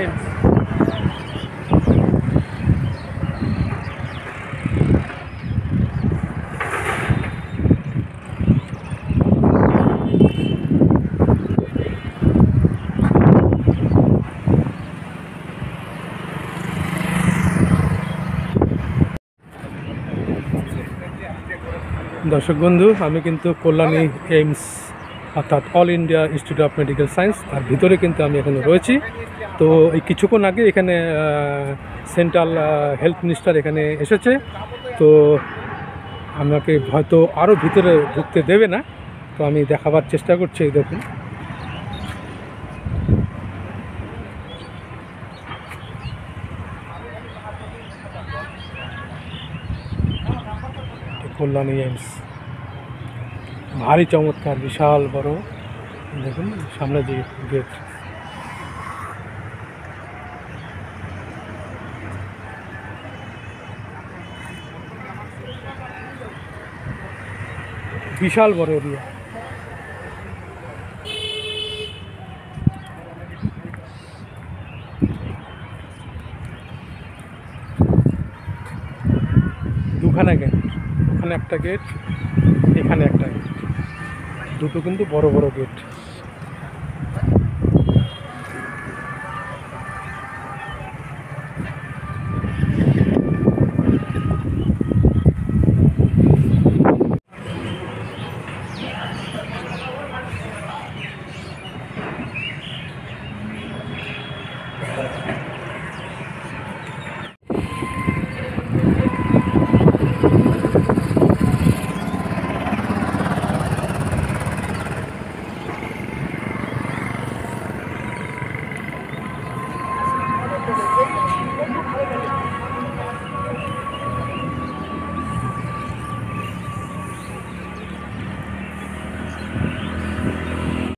AIIMS. দর্শক বন্ধু, আমি কিন্তু কল্যাণী এইমস অর্থাৎ all India institute of medical science তার ভিতরে কিন্তু আমি এখানে রয়েছি। তো এই কিছুক্ষণ আগে এখানে সেন্ট্রাল হেলথ মিনিস্টার এখানে এসেছে। তো আমাকে হয়তো আরও ভিতরে ঢুকতে দেবে না, তো আমি দেখাবার চেষ্টা করছি। এই দেখুন, কল্যাণী এইমস ভারী চমৎকার, বিশাল বড়। দেখুন সামনে যে গেট, বিশাল বড় এরিয়া। দুখানা গেট, ওখানে একটা গেট, এখানে একটা গেট, দুটো কিন্তু বড় বড় গেট।